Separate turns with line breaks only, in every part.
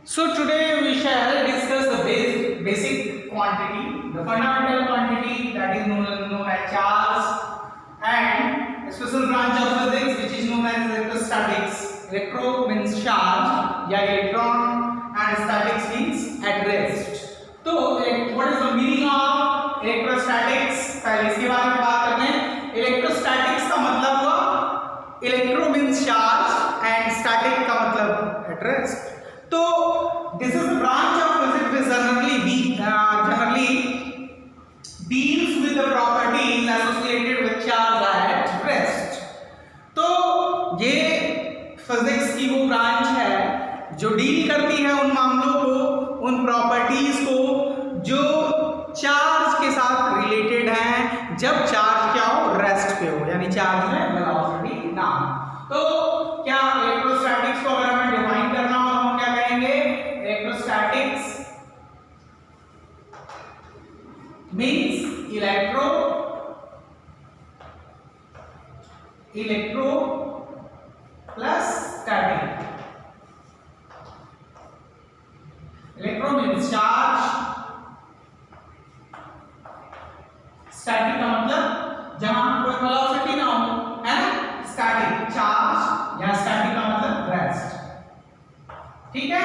So today we shall discuss the basic quantity, the fundamental quantity that is known as charge, and a special branch of physics which is known as electrostatics. Electro means charge या electron and statics means at rest. तो what is the meaning of electrostatics? पहले इसके बारे में बात करते हैं. Electrostatics का मतलब हुआ electro means charge and static का मतलब at rest. तो this is the branch of physics which generally deals with the properties associated with charge at rest. तो ये फिजिक्स की वो ब्रांच है जो डील करती है उन मामलों को, उन प्रॉपर्टीज को जो चार्ज के साथ रिलेटेड हैं जब चार्ज क्या हो, रेस्ट पे हो, यानी चार्ज में वेलोसिटी ना हो. तो क्या इलेक्ट्रोस्टैटिक्स को अगर हमें डिफाइन करना हो हम क्या कहेंगे? Electrostatics means electro plus static. Electro means charge, static का मतलब जहां कोई वेलोसिटी ना हो, है ना. स्टैटिक चार्ज या स्टैटिक का मतलब रेस्ट. ठीक है,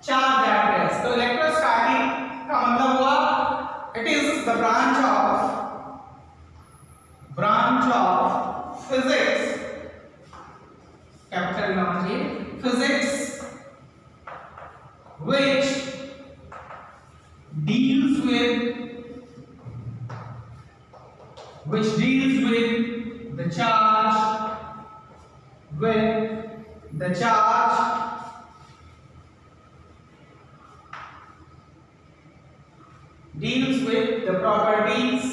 चार्ज एट रेस्ट. तो इलेक्ट्रोस्टैटिक का मतलब हुआ it is the branch of physics, capital नाम चाहिए, physics which deals with the charge deals with the properties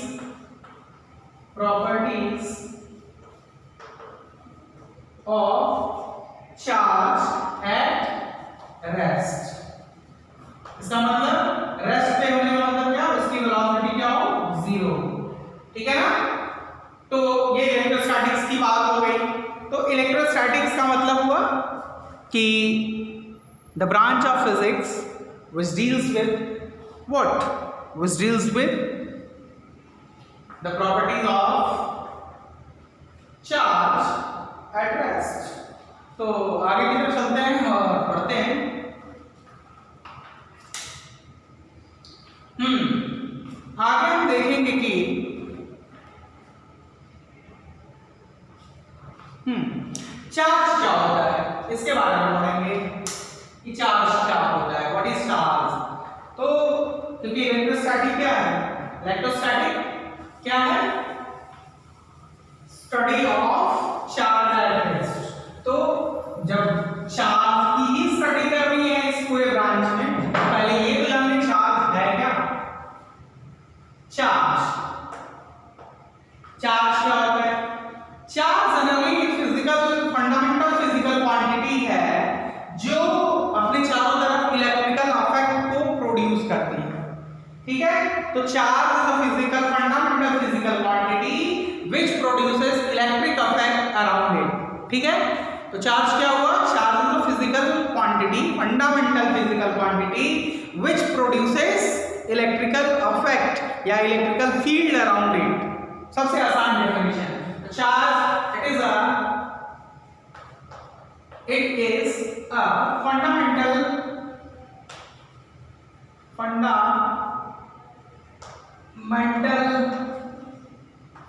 of charge at rest. इसका मतलब रेस्ट पे होने का मतलब क्या, उसकी वेलोसिटी क्या हो, जीरो. ठीक है ना. तो ये इलेक्ट्रोस्टैटिक्स की बात हो गई. तो इलेक्ट्रोस्टैटिक्स का मतलब हुआ कि the branch of physics which deals with the properties of charge at rest. तो आगे की तरफ चलते हैं और पढ़ते हैं. आगे हम देखेंगे कि चार्ज क्या होता है, इसके बारे में पढ़ेंगे कि चार्ज क्या होता है, व्हाट इज चार्ज. तो क्योंकि इलेक्ट्रोस्टैटिक क्या है, इलेक्ट्रोस्टैटिक क्या है, study of charge at rest. तो जब चार्ज की ही स्टडी कर रही है इस पूरे ब्रांच में, पहले ये तो जाने चार्ज है क्या. चार्ज क्या होता है? Charge generally physical fundamental physical quantity है जो अपने चारों तरफ इलेक्ट्रिकल इफेक्ट को प्रोड्यूस करती है. ठीक है. तो charge is a physical fundamental physical quantity which produces electric effect around it. ठीक है. तो चार्ज क्या हुआ? Charge is a physical quantity, fundamental physical quantity which produces electrical effect या इलेक्ट्रिकल फील्ड अराउंड इट. सबसे आसान definition. Charge it is a fundamental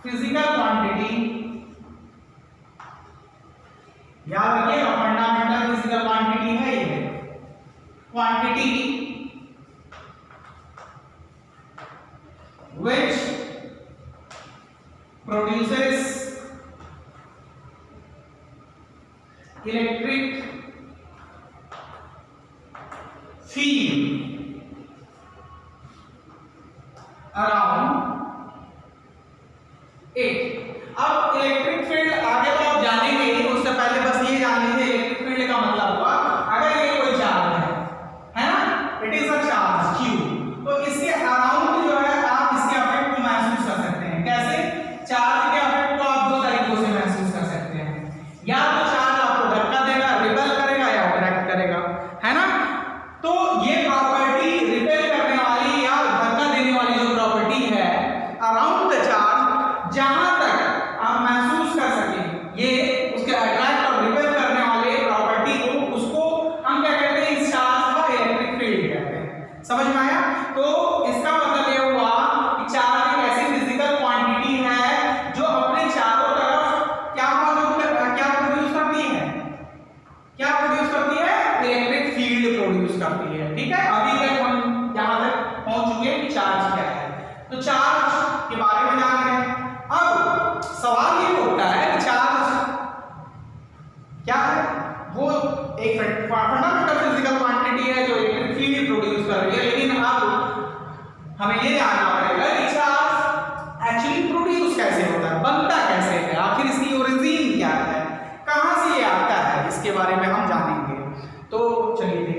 physical quantity. याद रखिएगा फंडामेंटल फिजिकल क्वांटिटी है ये quantity which produces electric field around it. अब electric field आगे तो आप जानेंगे ही, उससे पहले बस ये जान लीजिए इलेक्ट्रिक फील्ड का मतलब हुआ अगर ये कोई चार्ज है ना, it is a charge Q. तो इसके अराउंड जो है आप इसके इफेक्ट को महसूस कर सकते हैं. कैसे? चार्ज के इफेक्ट को आप दो तरीकों से महसूस कर सकते हैं. या तो चार्ज आपको धक्का देगा, रिपेल करेगा, या अट्रैक्ट करेगा, है ना.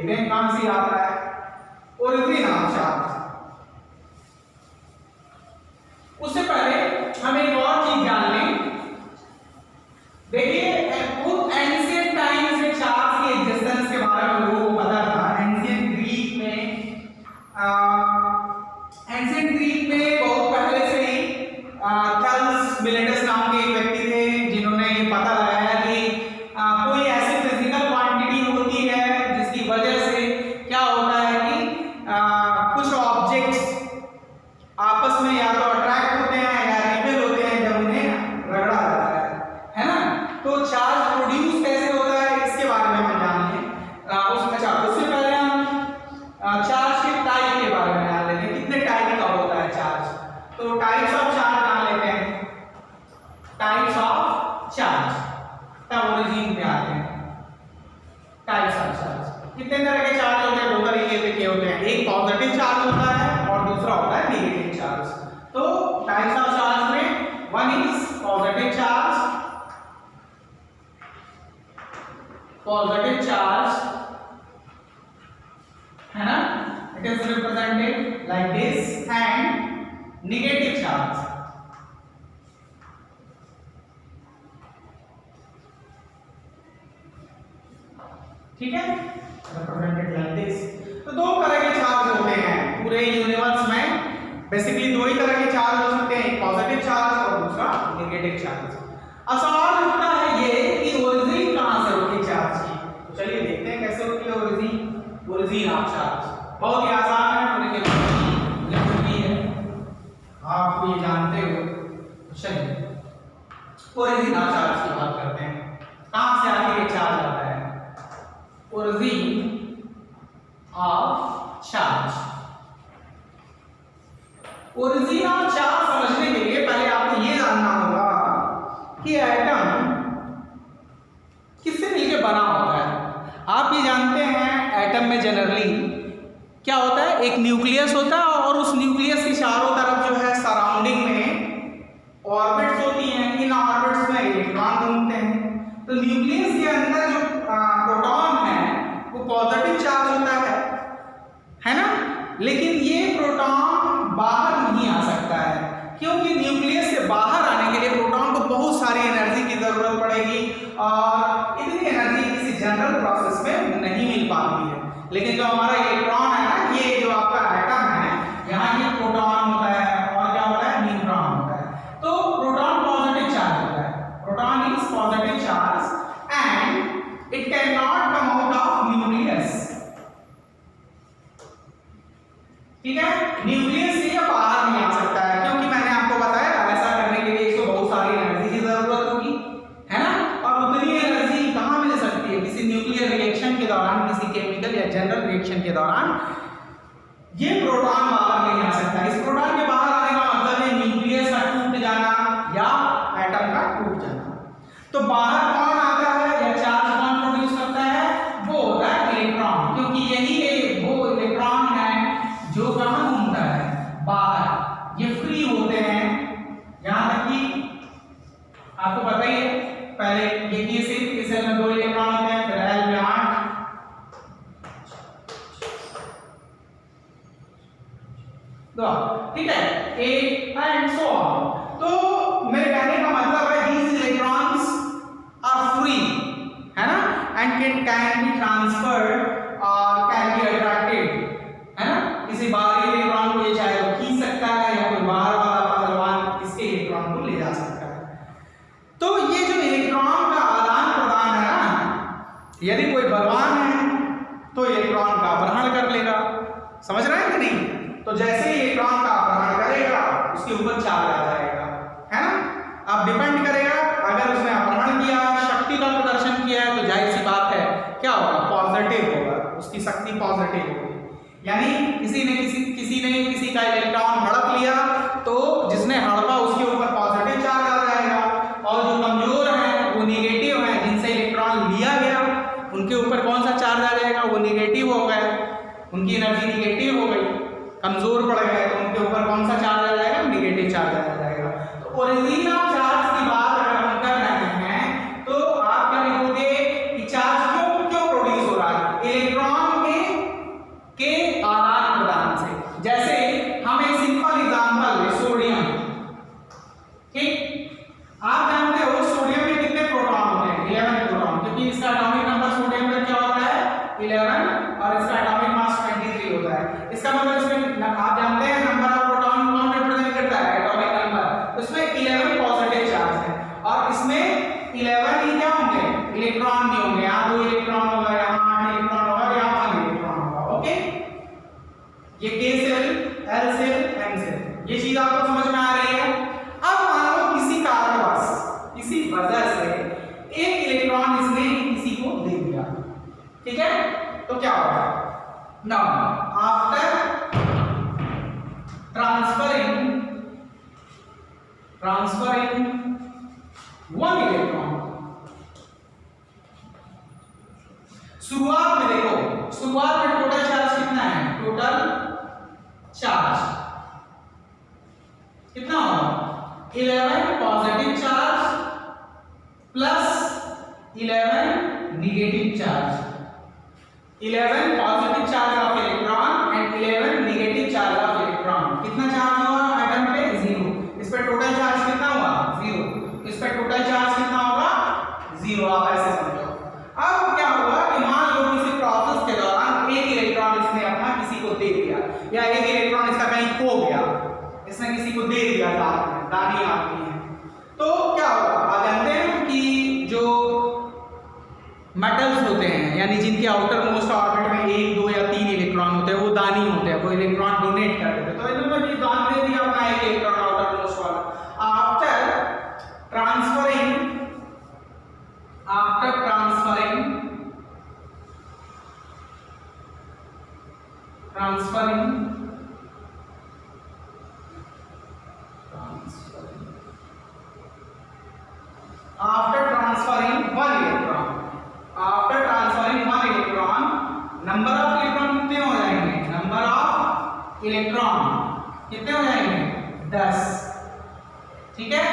देखते हैं कहां से आता है। Origin of charge. उससे पहले हम एक और चीज जान लें। देखिए एंशिएंट टाइम्स में चार्ज की एग्जिस्टेंस के बारे में लोगों को पता था। एंशिएंट ग्रीक में बहुत पहले से ही थेल्स मिलेटस नाम के एक व्यक्ति थे जिन्होंने ये पता लगाया कि कोई ऐसी फिजिकल क्वांटिटी होती है जिसकी वजह से क्या होता है कि कुछ ऑब्जेक्ट्स आपस में या तो अट्रैक्ट होते हैं या रिपेल होते हैं जब उन्हें रगड़ा जाता है ना। तो चार्ज प्रोड्यूस कैसे होता है इसके बारे में हम जान लें। उससे पहले हम चार्ज के टाइप के बारे में जान लेते हैं, कितने टाइप का होता है चार्ज। तो टाइप्स ऑफ चार्ज जान लेते हैं। टाइप्स ऑफ चार्ज तब ओरिजिन पे आते हैं। टाइप्स ऑफ चार्ज कितने तरह के चार्ज होते हैं? दो तरीके के होते हैं, एक पॉजिटिव चार्ज होता है और दूसरा होता है नेगेटिव चार्ज। तो टाइप्स ऑफ चार्ज में one is positive charge. Positive charge है ना, it is represented like this. And negative charge ठीक है, रिप्रेजेंटेड लाइक दिस। तो दो तरह के चार्ज होते हैं पूरे यूनिवर्स में। बेसिकली दो ही तरह के चार्ज हो सकते हैं, एक पॉजिटिव चार्ज और दूसरा नेगेटिव चार्ज। अब सवाल उठता है ये कि ओरिजिन कहां से होती है चार्ज की। तो चलिए देखते हैं कैसे होती है ओरिजिन। ओरिजिन ऑफ चार्ज बहुत ही आसान है, आप ये जानते हो। चलिए ओरिजिन ऑफ चार्ज की बात करते हैं, कहां से आगे चार्ज आता है। Origin of charge. Origin of charge समझने के लिए पहले आपको यह जानना होगा कि एटम किससे मिलकर बना होता है। आप ये जानते हैं एटम में जनरली क्या होता है, एक न्यूक्लियस होता है और उस न्यूक्लियस के चारों तरफ जो है सराउंडिंग में ऑर्बिट्स होती हैं। इन ऑर्बिट्स में इलेक्ट्रॉन घूमते हैं। तो न्यूक्लियस के अंदर जो प्रोटॉन है वो पॉजिटिव चार्ज होता है ना। लेकिन ये प्रोटॉन बाहर नहीं आ सकता है क्योंकि न्यूक्लियस से बाहर आने के लिए प्रोटॉन को बहुत सारी एनर्जी की जरूरत पड़ेगी और इतनी एनर्जी किसी जनरल प्रोसेस में नहीं मिल पाती है। लेकिन जो हमारा इलेक्ट्रॉन है ना, ये जो आपका एटम है, यहाँ ये प्रोटॉन होता है और क्या होता है, न्यूट्रॉन होता है। तो प्रोटॉन पॉजिटिव चार्ज होता है। Proton is positive charge and it can not come out of nucleus. ठीक है, न्यूक्लियस से बाहर नहीं आ सकता है क्योंकि मैंने आपको बताया ऐसा करने के लिए इसको बहुत सारी एनर्जी की जरूरत होगी, है ना। और उतनी एनर्जी कहां मिल सकती है, किसी न्यूक्लियर रिएक्शन के दौरान, किसी केमिकल या जनरल रिएक्शन के दौरान ये प्रोटॉन बाहर नहीं आ सकता। इस प्रोटॉन के बाहर आने का मतलब है न्यूक्लियस का टूट जाना या एटम का टूट जाना। तो बाहर कौन आता है या चार्ज कौन प्रोड्यूस करता है, वो होता है इलेक्ट्रॉन, क्योंकि यही वो इलेक्ट्रॉन है जो कहां घूमता है, बाहर। ये फ्री होते हैं, यहां तक कि आपको पता ही है। पहले देखिए सिर्फ इस सेल में 2 इलेक्ट्रॉन होते हैं, फिर एल में 8, ठीक है, 8 एंड सो ऑन। तो मेरे कहने का मतलब है these electrons are free, है ना, and can be transferred or can be attracted, है ना। किसी बाहरी इलेक्ट्रॉन को ये चाहे तो खींच सकता है या कोई बाहर वाला पहलवान इसके इलेक्ट्रॉन को ले जा सकता है। तो ये जो इलेक्ट्रॉन का आदान प्रदान है ना, यदि कोई बलवान है तो इलेक्ट्रॉन का अपहरण कर लेगा, समझ रहे हैं कि नहीं। तो जैसे ही इलेक्ट्रॉन का अपहरण करेगा उसके ऊपर चार्ज आ जाएगा, है ना। अब डिपेंड करेगा, अगर उसने अपहरण किया, शक्ति का प्रदर्शन किया है तो जाहिर सी बात है क्या होगा, पॉजिटिव होगा, उसकी शक्ति पॉजिटिव होगी। यानी किसी ने किसी का इलेक्ट्रॉन हड़प लिया तो जिसने हड़पा उसके ऊपर पॉजिटिव चार्ज आ जाएगा, और जो कमजोर है वो नेगेटिव है, जिनसे इलेक्ट्रॉन लिया गया उनके ऊपर कौन सा चार्ज आ जाएगा, वो नेगेटिव हो गए, उनकी एनर्जी नेगेटिव हो गई, कमजोर पड़ गए तो उनके ऊपर कौन सा चार्ज आ जाएगा, नेगेटिव चार्ज आ जाएगा। तो ओरिजिन ऑफ चार्ज की बात अगर हम कर रहे हैं तो आप क्या लिखोगे कि चार्ज क्यों प्रोड्यूस हो रहा है, इलेक्ट्रॉन के के आदान प्रदान से। जैसे हम एक सिंपल एग्जांपल ले, सोडियम, ठीक, आप जानते हो सोडियम में कितने प्रोटॉन होते हैं? 11 प्रोटॉन, क्योंकि इसका एटॉमिक नंबर सोडियम का क्या होता है? 11, और इसका एटॉमिक मास 23 होता है। इसका मतलब इसमें आप जानते हैं नंबर ऑफ प्रोटॉन कौन रिप्रेजेंट करता है? Atomic number. तो इसमें 11 पॉजिटिव चार्ज है और इसमें 11 ही क्या होंगे? इलेक्ट्रॉन भी होंगे। यहाँ 2 इलेक्ट्रॉन होगा, यहाँ 8 इलेक्ट्रॉन होगा, यहाँ 1 इलेक्ट्रॉन होगा। ओके, ये K cell, L cell, M cell, ये चीज आपको समझ में आ रही है? अब मान लो किसी कारणवश, किसी वजह से एक इलेक्ट्रॉन इसने किसी को दे दिया, ठीक है? तो क्या होगा? नाउ आफ्टर ट्रांसफरिंग 1 इलेक्ट्रॉन, शुरुआत में देखो, शुरुआत में टोटल चार्ज कितना है? टोटल चार्ज कितना होगा? 11 positive charge plus 11 negative charge. 11 positive charge of electron and 11 negative charge of electron. कितना चार्ज हुआ एटम पे? 0। इस पे टोटल चार्ज कितना हुआ? 0। इस पे टोटल चार्ज कितना होगा? 0। आप ऐसे समझो। अब क्या हुआ कि मान लो किसी प्रोसेस के दौरान एक इलेक्ट्रॉन इसने अपना किसी को दे दिया, या एक इलेक्ट्रॉन इसका कहीं खो गया, इसने किसी को दे दिया, दानी आती है, तो क्या होगा? आप जानते हैं कि जो मेटल्स होते हैं, यानी जिनके आउटर मोस्ट ऑर्बिट में 1, 2 या 3 इलेक्ट्रॉन होते हैं, वो दानी होते हैं, वो इलेक्ट्रॉन डोनेट कर देते हैं। तो इन्होंने दान दे दिया अपना एक इलेक्ट्रॉन आउटर मोस्ट वाला। After transferring 1 electron, number of electron कितने हो जाएंगे? नंबर ऑफ इलेक्ट्रॉन कितने हो जाएंगे? 10, ठीक है?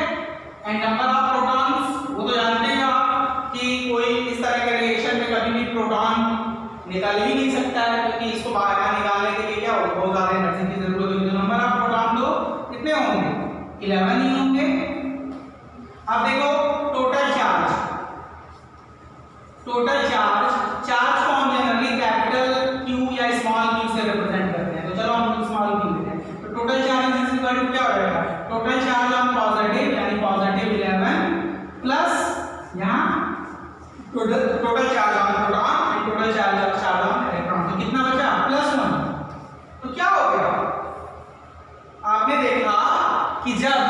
एंड नंबर ऑफ प्रोटॉन्स, वो तो जानते हैं आप कि कोई इस तरह के रिएक्शन में कभी भी प्रोटॉन निकल ही नहीं सकता है, क्योंकि इसको बाहर निकालने के लिए क्या होगा? बहुत ज्यादा एनर्जी की जरूरत होगी। तो नंबर ऑफ प्रोटॉन तो कितने होंगे? 11 ही होंगे। अब देखो टोटल चार्ज, चार्ज को हम जनरली कैपिटल Q या स्मॉल q से रिप्रेजेंट करते हैं। तो चलो हम स्मॉल q लेते हैं। तो total charge is equal to क्या हो जाएगा? टोटल चार्ज ऑन पॉजिटिव, यानी पॉजिटिव 11 प्लस यहाँ total charge on proton and total charge on electron. तो कितना बचा? +1। तो क्या हो गया? आपने देखा कि जब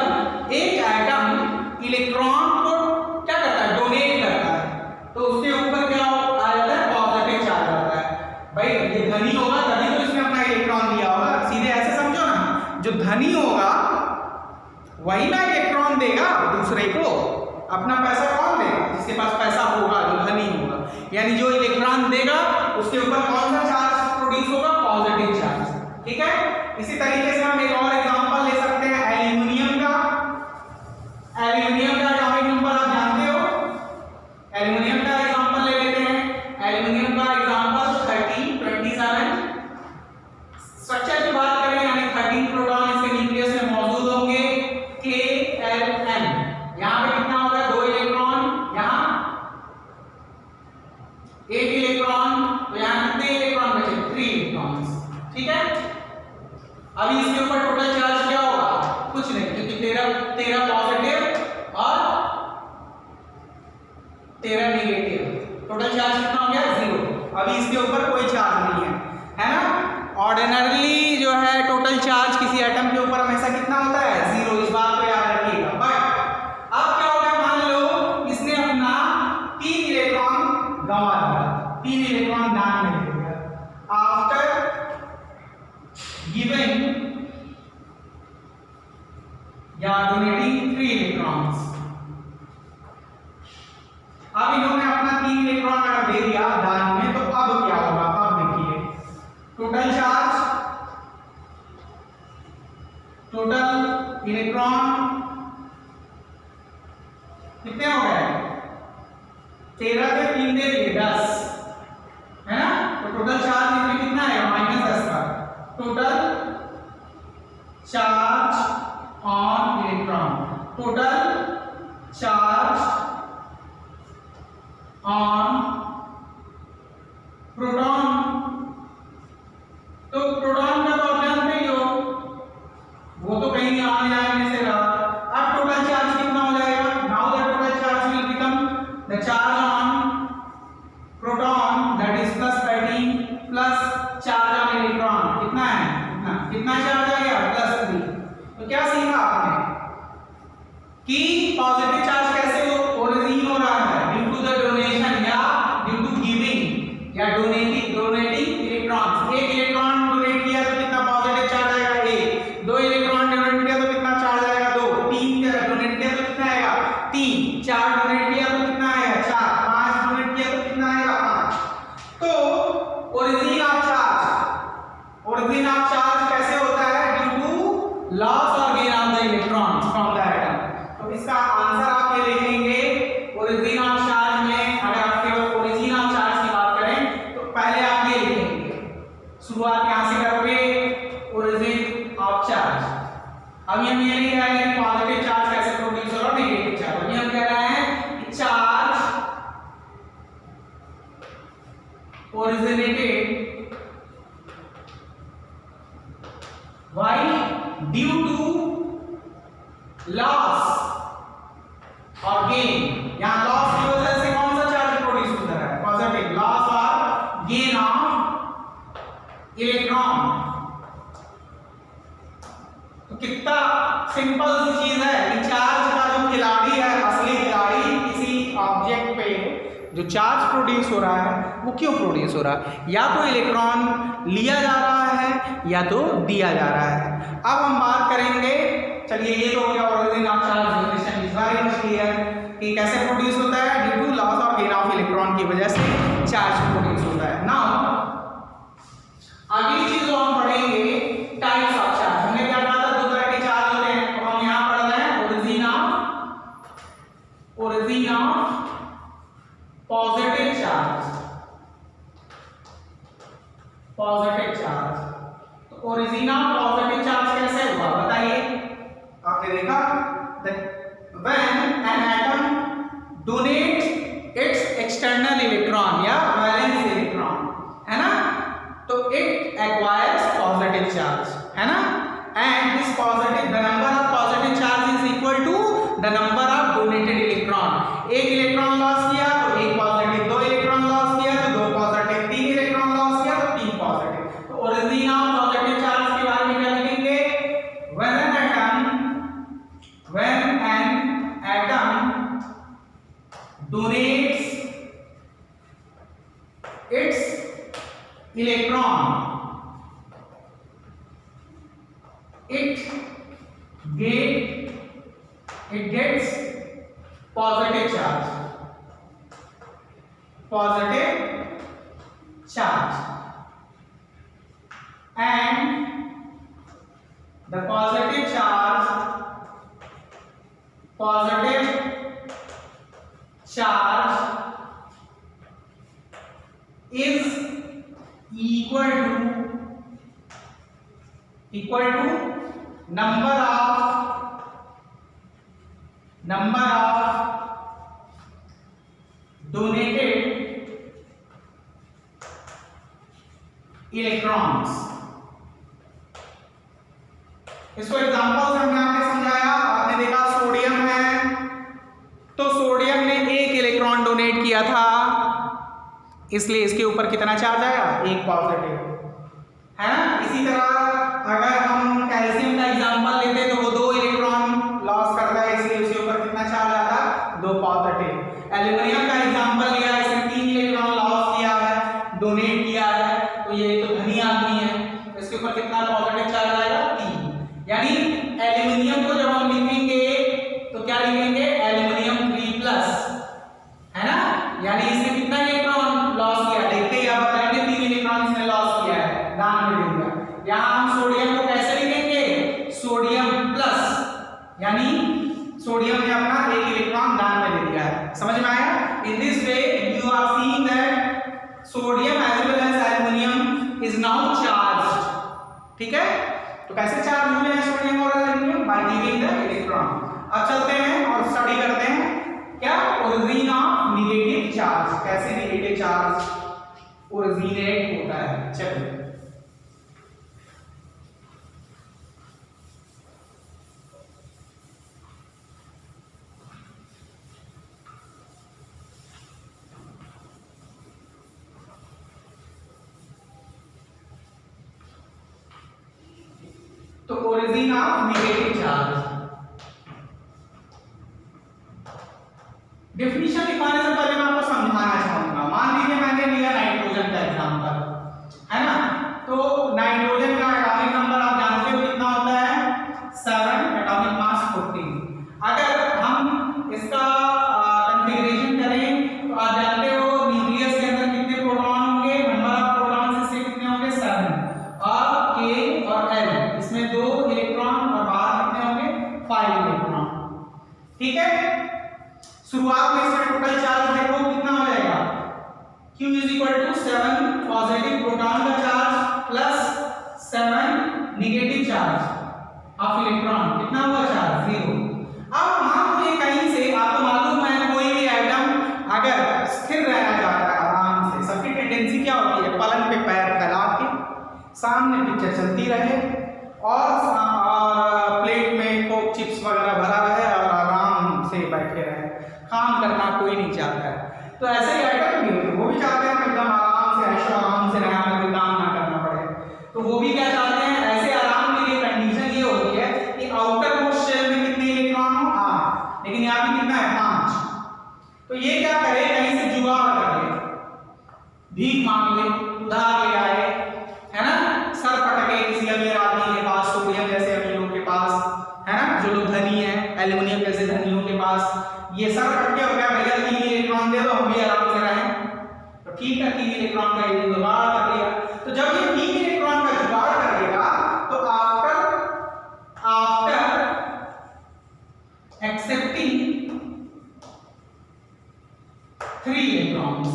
एक एटम इलेक्ट्रॉन को क्या करता है? डोनेट करता है, तो उसके ऊपर क्या आ जाता है? पॉजिटिव चार्ज आता है। भाई ये धनी होगा तभी तो इसने अपना इलेक्ट्रॉन दिया होगा। सीधे ऐसे समझो ना, जो धनी होगा वही ना इलेक्ट्रॉन देगा दूसरे को। अपना पैसा कौन देगा? जिसके पास पैसा होगा, जो धनी होगा। यानी जो इलेक्ट्रॉन देगा उसके ऊपर कौन सा चार्ज प्रोड्यूस होगा? पॉजिटिव चार्ज, ठीक है? इसी तरीके से हम एक और एग्जांपल ले सकते हैं एल्यूमिनियम का। एल्यूमिनियम का एटॉमिक नंबर आप जानते हो? एल्यूमिनियम का एग्जांपल ले लेते हैं। एल्यूमिनियम का एग्जांपल 13, 27। स्ट्रक्चर की बात करें, यानी 13 प्रोटॉन इसके न्यूक्लियस में मौजूद होंगे, KLN। यहाँ पे कितना होगा? 2 इलेक्ट्रॉन, यहाँ 1 इलेक्ट्रॉन, तो यहाँ कितने इलेक्ट्रॉन बचे? 3 इलेक्ट्रॉन्स, ठीक है? अभी इसके ऊपर टोटल चार्ज क्या होगा? कुछ नहीं, क्योंकि 13 पॉजिटिव और 13 नेगेटिव। टोटल चार्ज कितना हो गया? 0। अभी इसके ऊपर कोई चार्ज नहीं है ना? ऑर्डिनरली जो है टोटल चार्ज किसी एटम के ऊपर हमेशा कितना होता है? 0। इस बात को याद रखिएगा। बट अब क्या होगा? मान लो इसने अपना 3 इलेक्ट्रॉन गंवा दिया, 3 इलेक्ट्रॉन दान में दे दिया। आफ्टर गिविंग या डोनेटिंग 3 इलेक्ट्रॉन्स, अब इन्होंने अपना 3 इलेक्ट्रॉन अगर दे दिया दान में, तो अब क्या होगा? अब देखिए टोटल चार्ज, टोटल इलेक्ट्रॉन कितने हो गए? 13 के 3 दे दिए 10, है ना? तो टोटल चार्ज इसमें कितना है? कितना चार्ज आ गया +3। तो क्या सीखा आपने कि पॉजिटिव चार्ज कैसे ओरिजिन हो रहा है, ड्यू टू द डोनेशन या ड्यू टू गिविंग या डोनेटिंग इलेक्ट्रॉन्स। एक इलेक्ट्रॉन डोनेट किया तो कितना पॉजिटिव चार्ज आएगा 1, 2 इलेक्ट्रॉन डोनेट किया तो कितना चार्ज आएगा 2, 3 डोनेट किया तो कितना आएगा 3, 4 डोनेट किया तो कितना आएगा 4, 5 डोनेट किया तो कितना आएगा 5। तो ओरिजिन ऑफ चार्ज कैसे होता है, ड्यू टू लॉस और gain of the electrons from the atom. तो इसका आंसर आप ये लिखेंगे ओरिजिन ऑफ चार्ज में। अगर आपके ओरिजिन ऑफ चार्ज की बात करें तो पहले आप ये लिखेंगे, शुरुआत यहां से करोगे ओरिजिन ऑफ चार्ज। अभी हम ये लिख रहे हैं कि पॉजिटिव चार्ज कैसे प्रोड्यूस हो रहा है, नेगेटिव चार्ज। अभी हम कह रहे हैं कि charge originated why due to loss और gain। यहां लॉस की वजह से कौन सा चार्ज प्रोड्यूस होता है, पॉजिटिव, लॉस और गेन ऑफ इलेक्ट्रॉन। तो कितना सिंपल सी चीज है कि चार्ज का जो खिलाड़ी है, असली खिलाड़ी किसी ऑब्जेक्ट पे जो चार्ज प्रोड्यूस हो रहा है वो क्यों प्रोड्यूस हो रहा है, या तो इलेक्ट्रॉन लिया जा रहा है या तो दिया जा रहा है। अब हम बात करेंगे, चलिए ये तो हो गया origin of charge generation is very much clear कि कैसे प्रोड्यूस होता है, ड्यू टू लॉस और गेन ऑफ इलेक्ट्रॉन की वजह से चार्ज प्रोड्यूस होता है। नाउ अगली चीज जो हम पढ़ेंगे टाइप्स ऑफ चार्ज। हमने क्या कहा था, दो तरह के चार्ज होते हैं, तो हम यहां पढ़ रहे हैं origin of positive charge. Positive charge, तो ओरिजिन ऑफ पॉजिटिव चार्ज कैसे हुआ बताइए। आपने देखा when an atom donate its external electron या वैलेंस इलेक्ट्रॉन, है ना, तो इट एक्वायर्स पॉजिटिव चार्ज, है ना, and this positive the number of positive charge is equal to the number of donated electron. एक इलेक्ट्रॉन लॉस किया तो एक पॉजिटिव, 2 इलेक्ट्रॉन लॉस किया तो 2 पॉजिटिव, 3 इलेक्ट्रॉन लॉस किया तो 3 पॉजिटिव। तो ओरिजिन ऑफ पॉजिटिव चार्ज के बारे में क्या लिखेंगे, when an atom donates its electron it gets positive charge, and the positive charge is equal to number of donated electrons। इसको एग्जांपल से हमने आपने समझाया। आपने देखा सोडियम है, तो सोडियम ने 1 इलेक्ट्रॉन डोनेट किया था, इसलिए इसके ऊपर कितना चार्ज आया, 1 पॉजिटिव, है ना। इसी तरह अगर हम कैल्शियम का एग्जांपल लेते तो वो 2 इलेक्ट्रॉन लॉस करता है, इसलिए उसके ऊपर कितना चार्ज आता, 2 पॉजिटिव। एल्यूमिनियम का एग्जांपल लिया, इसने 3 इलेक्ट्रॉन लॉस किया है, डोनेट किया है, तो ये तो धनी आदमी है, तो इसके ऊपर कितना पॉजिटिव चार्ज आएगा, 3। यानी एल्यूमिनियम को जब हम लिखेंगे तो क्या लिखेंगे, एल्यूमिनियम 3+, है ना, यानी इसने कितना इलेक्ट्रॉन लॉस किया, देखते ही आप बताएंगे 3 इलेक्ट्रॉन इसने लॉस किया है, दान में दे दिया। यहां हम सोडियम को कैसे लिखेंगे, सोडियम प्लस, यानी सोडियम ने अपना 1 इलेक्ट्रॉन दान में दे दिया है। समझ में आया। In this way you are seeing that sodium as well as aluminium is now charged, ठीक है। तो कैसे चार्ज हुए हैं सोडियम और aluminium, by giving the electron. अब चलते हैं और स्टडी करते हैं क्या, ओरिजिन ऑफ नेगेटिव चार्ज, कैसे नेगेटिव चार्ज ओरिजिनेट होता है। चलिए origin of negative charge। Definition लिखवाने से पहले मैं आपको समझाना चाहूंगा। मान लीजिए मैंने लिया नाइट्रोजन का एग्जांपल, है ना, तो नाइट्रोजन का एटॉमिक नंबर आप जानते हो कितना होता है 7, एटॉमिक मास 14। अगर हम इसका कॉन्फ़िगरेशन करें तो आप जानते हो न्यूक्लियस के अंदर कितने प्रोटॉन होंगे, नंबर ऑफ प्रोटॉन इससे कितने होंगे 7, और k और l इसमें 2 इलेक्ट्रॉन और बाहर कितने होंगे 5 इलेक्ट्रॉन। ठीक है, शुरुआत में इसका टोटल चार्ज देखो कितना हो जाएगा, Q is equal to 7 positive proton का charge plus 7 negative charge of electron, कितना हुआ चार्ज 0। अब मान लो कहीं से आपको मालूम है कोई भी एटम अगर स्थिर रहना चाहता है आराम से, सबकी टेंडेंसी क्या होती है पलंग पे पैर फैला के सामने पिक्चर चलती रहे और प्लेट में कोक चिप्स वगैरह भरा रहे और आराम से बैठे रहे, काम करना कोई नहीं चाहता है। तो ऐसे ही एटम भी होते, वो भी चाहते हैं एकदम आराम से ऐशो आराम से रहना, कोई काम ना करना पड़े। तो वो भी क्या चाहते हैं, ऐसे आराम के लिए कंडीशन ये होती है कि आउटर मोस्ट शेल में कितने इलेक्ट्रॉन हो 8, लेकिन यहाँ पे कितना है 5। तो ये क्या करे, कहीं से जुगाड़ कर ले, भीख मांग ले, उधार ले आए, है ना, सर पटके किसी अमीर आदमी के पास, सोडियम जैसे अमीरों के पास, है ना, जो लोग धनी है, एल्युमिनियम जैसे धनियों के पास, ये सर कट के हो गया भैया 3 इलेक्ट्रॉन दे दो हम भी आराम से रहें। तो ठीक है 3 इलेक्ट्रॉन का ये जुगाड़ कर लिया। तो जब ये 3 इलेक्ट्रॉन का जुगाड़ कर लेगा तो after accepting 3 electrons,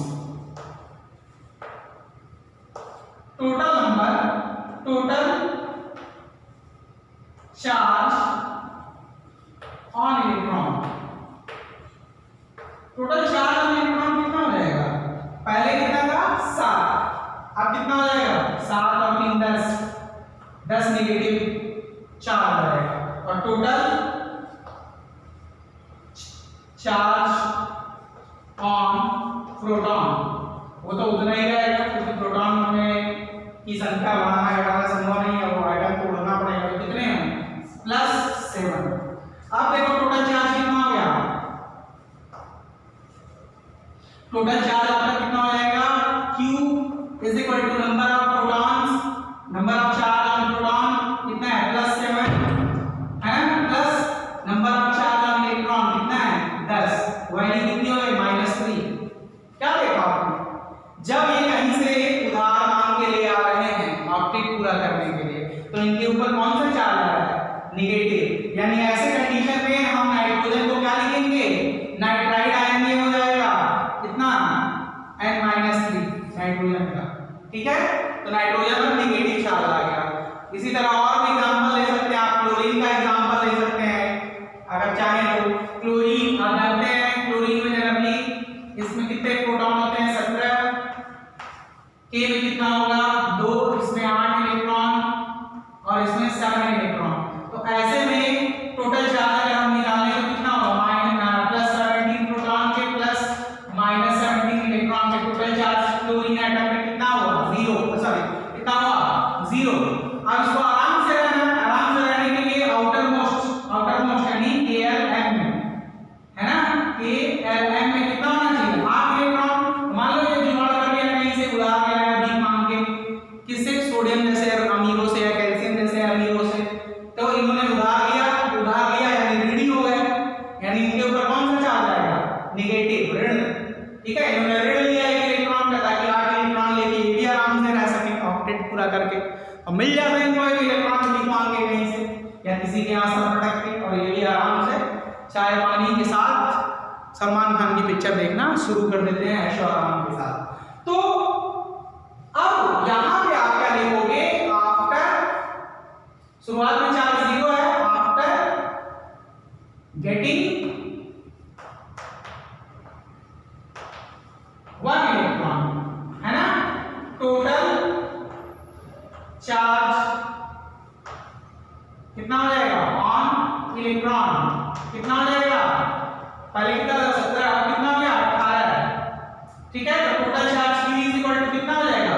total charge on electron, total charge on electron कितना हो जाएगा, पहले कितना था 7, अब कितना हो जाएगा 7 और 3 10 नेगेटिव चार्ज आ जाएगा, और टोटल चार्ज ऑन प्रोटॉन वो तो उतना ही रहेगा क्योंकि प्रोटॉन में की संख्या बढ़ाना घटाना संभव नहीं है, वो आइटम को उड़ना पड़ेगा। तो कितने हैं +7। अब देखो टोटल चार्ज कितना हो गया, टोटल चार्ज आपका कितना हो जाएगा, Q is equal to number of protons, number of charge on proton कितना है +7, है ना, plus number of charge on electron कितना है 10, वैल्यू कितनी हो गई -3। क्या देखा आपने, जब ये कहीं से उधार मांग के ले आ रहे हैं ऑक्टेट पूरा करने के लिए, तो इनके ऊपर कौन सा चार्ज आ रहा है नेगेटिव, यानी ऐसे कंडीशन में हम नाइट्रोजन को क्या लिखेंगे, नाइट्राइड आयन ये हो जाएगा कितना N-3 नाइट्रोजन का। ठीक है, तो नाइट्रोजन में नेगेटिव चार्ज आ गया। इसी तरह और भी एग्जांपल ले सकते हैं आप, क्लोरीन का एग्जांपल ले सकते हैं अगर चाहें तो। क्लोरीन आप जानते हैं क्लोरीन में जनरली इसमें कितने प्रोटॉन होते हैं 17, K में कितना होगा 2, इसमें 8 इलेक्ट्रॉन और इसमें 7 इलेक्ट्रॉन। तो ऐसे में टोटल चार्ज अगर हम निकालें तो कितना होगा +17 प्रोटॉन के प्लस -17 इलेक्ट्रॉन के, टोटल चार्ज क्लोरीन एटम में कितना हुआ 0, सॉरी कितना हुआ 0। अब इसको आराम से रहने के लिए आउटर मोस्ट यानी KLM में, है ना, KLM में कितना होना चाहिए 8 इलेक्ट्रॉन। मान लो ये जुगाड़ कर लिया कहीं से उधार ले आया भीख मांग के, किससे, सोडियम जैसे अमीरों से या कैल्शियम जैसे अमीरों से, तो इन्होंने उधार लिया यानी ऋणी हो गए, यानी इनके ऊपर कौन सा चार्ज आएगा नेगेटिव, ऋण। ठीक है, इन्होंने ऋण लिया एक इलेक्ट्रॉन का ताकि 8 इलेक्ट्रॉन लेके ये भी आराम से रह सके ऑक्टेट पूरा करके, और मिल जाता है इनको एक इलेक्ट्रॉन भीख मांग के कहीं से या किसी के यहाँ सर पटक के, और ये भी आराम से चाय पानी के साथ सलमान खान की पिक्चर देखना शुरू कर देते हैं ऐशो आराम के साथ। तो अब यहाँ पे आप क्या लिखोगे, आफ्टर, शुरुआत में चार्ज 0 है, आफ्टर गेटिंग 1 इलेक्ट्रॉन, है ना, टोटल चार्ज कितना हो जाएगा ऑन इलेक्ट्रॉन, कितना हो जाएगा, पहले कितना था 17, अब कितना हो गया 18। ठीक है, तो total charge Q is equal to कितना हो जाएगा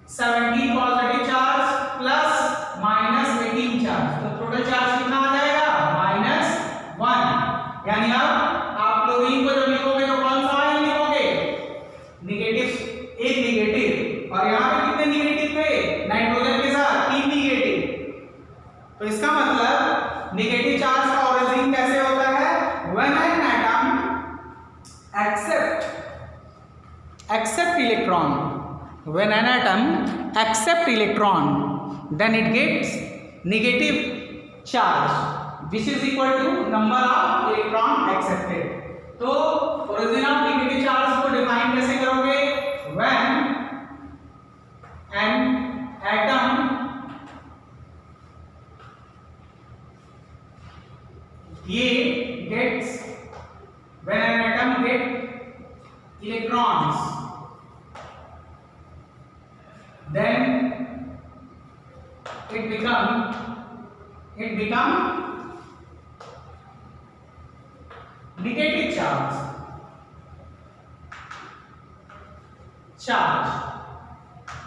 17 positive charge plus -18 charge, nitrogen के साथ 3 निगेटिव। तो इसका मतलब निगेटिव चार्ज का ओरिजिन कैसे होता है? When an atom accept electron, when an atom accept electron, then it gets negative charge which is equal to number of electron accepted. तो origin of negative charge को define कैसे करोगे? When an atom gets electrons, then it become negative charge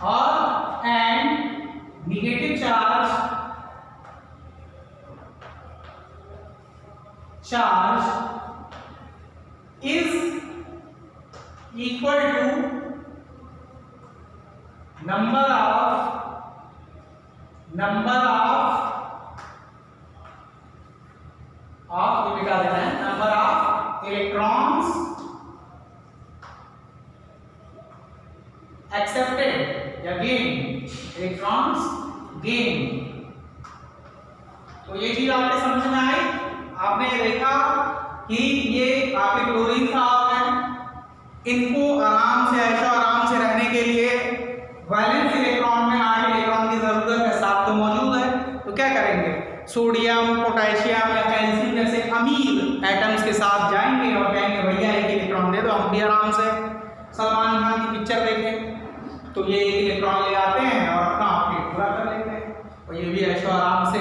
or and negative charge is equal to number of ये लिखा देना है, number of electrons accepted या gain, electrons gain। तो ये चीज आपने समझ में आई। आपने देखा कि ये आपके क्लोरीन साहब हैं, इनको आराम से ऐशो आराम से रहने के लिए वैलेंस इलेक्ट्रॉन में 8 इलेक्ट्रॉन की जरूरत है, 7 तो मौजूद है। तो क्या करेंगे? सोडियम, पोटेशियम या कैल्शियम जैसे अमीर एटम्स के साथ जाएंगे और कहेंगे भैया 1 इलेक्ट्रॉन दे दो, हम भी आराम से सलमान खान की पिक्चर देखें। तो ये 1 इलेक्ट्रॉन ले आते हैं और अपना पेट पूरा कर लेते हैं और ये भी ऐशो आराम से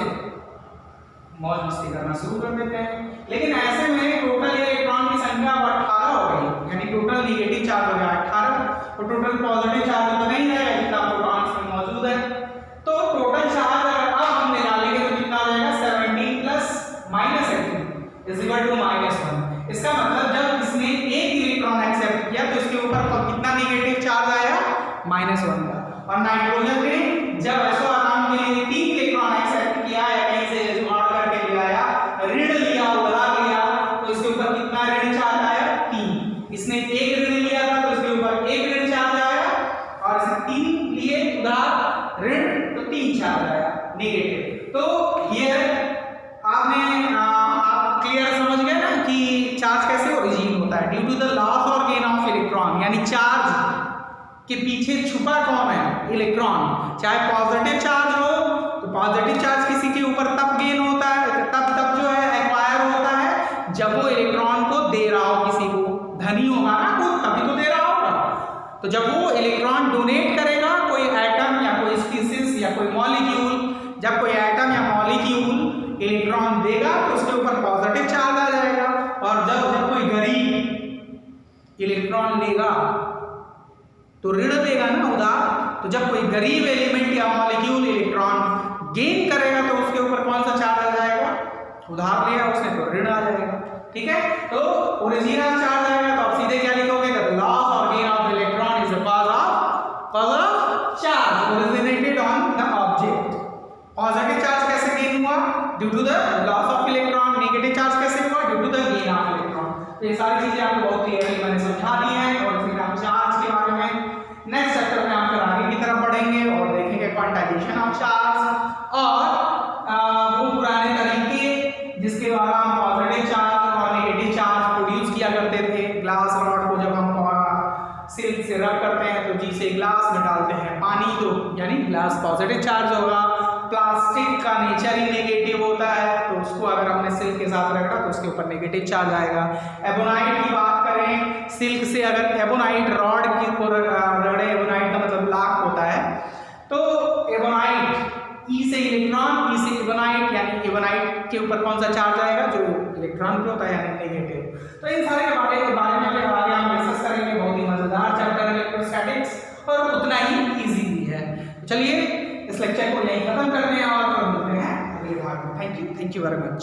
मौज मस्ती करना शुरू कर देते हैं। लेकिन ऐसे में टोटल इलेक्ट्रॉन की संख्या 18 हो गई, यानी टोटल निगेटिव चार्ज हो गया 18 और टोटल पॉजिटिव चार्ज तो नहीं रहेगा जितना प्रोटॉन्स में मौजूद है। तो टोटल चार्ज अगर अब हम निकालेंगे तो कितना आ जाएगा? 17 प्लस -18 इज इक्वल टू -1। इसका मतलब जब इसने 1 इलेक्ट्रॉन एक्सेप्ट किया तो इसके ऊपर कितना निगेटिव चार्ज आया? -1 का। और नाइट्रोजन ने जब ऐशो आराम के लिए 3 इलेक्ट्रॉन एक्सेप्ट किया या कहीं से जुगाड़ करके ले आया, ऋण लिया, उधार लिया, तो इसके ऊपर कितना ऋण चार्ज आया? 3। इसने 1 ऋण लिया था तो इसके ऊपर 1 ऋण चार्ज आया और इसने 3 लिए उधार ऋण तो 3 चार्ज आया नेगेटिव। तो हियर आपने आप क्लियर समझ गए ना कि चार्ज कैसे ओरिजिन होता है? ड्यू टू द लॉस और गेन ऑफ इलेक्ट्रॉन, यानी चार्ज के पीछे छुपा कौन है? इलेक्ट्रॉन। चाहे पॉजिटिव चार्ज हो तो पॉजिटिव चार्ज किसी के ऊपर तब गेन होता है, तब जो है एक्वायर होता है जब वो इलेक्ट्रॉन को दे रहा हो किसी को, धनी होगा ना तो तभी तो दे रहा होगा। तो जब वो इलेक्ट्रॉन डोनेट करेगा कोई एटम या कोई स्पीसीज या कोई मॉलिक्यूल, जब कोई एटम या मॉलिक्यूल इलेक्ट्रॉन देगा तो उसके ऊपर पॉजिटिव चार्ज आ जाएगा। और जब कोई गरीब इलेक्ट्रॉन लेगा तो ऋण देगा ना, उधार। तो जब कोई गरीब एलिमेंट या मॉलिक्यूल इलेक्ट्रॉन गेन करेगा तो उसके ऊपर कौन सा चार्ज आ जाएगा? उधार लिया उसने तो ऋण आ जाएगा। ठीक है, तो ओरिजिनल चार्ज आएगा तो आप सीधे क्या लिखोगे? द लॉस और gain of electron is the cause of charge originated on the object. Positive charge कैसे गेन हुआ? Due to the loss of electron. Negative charge कैसे हुआ? Due to the gain of electron. तो ये सारी चीजें आपको बहुत क्लियरली मैंने समझा दी हैं और फिर हम चार्ज के बारे में नेक्स्ट चैप्टर में हम फिर आगे की तरफ बढ़ेंगे और देखेंगे क्वांटाइजेशन ऑफ चार्ज और वो पुराने तरीके जिसके द्वारा हम पॉजिटिव चार्ज और नेगेटिव चार्ज प्रोड्यूस किया करते थे। ग्लास रॉड को जब हम सिल्क से रब करते हैं तो जी से ग्लास में डालते हैं पानी, तो यानी ग्लास पॉजिटिव चार्ज होगा। प्लास्टिक का नेचर ही नेगेटिव होता है तो उसको अगर हमने सिल्क के साथ रगड़ा तो उसके ऊपर नेगेटिव चार्ज आएगा। एबोनाइट की बात करें, सिल्क से अगर एबोनाइट रॉड की को रगड़े, एबोनाइट का मतलब ब्लैक होता है, तो एबोनाइट ई से इलेक्ट्रॉन, ई से एबोनाइट, यानी एबोनाइट के ऊपर कौन सा चार्ज आएगा? जो इलेक्ट्रॉन पे होता है, यानी नेगेटिव। तो इन सारे के बारे में आगे हम डिस्कस करेंगे। बहुत ही मजेदार चैप्टर इलेक्ट्रोस्टैटिक्स और उतना ही इजी भी है। चलिए इस लेक्चर को यहीं खत्म करते हैं और फिर मिलते हैं अगले भाग में। Thank you very much.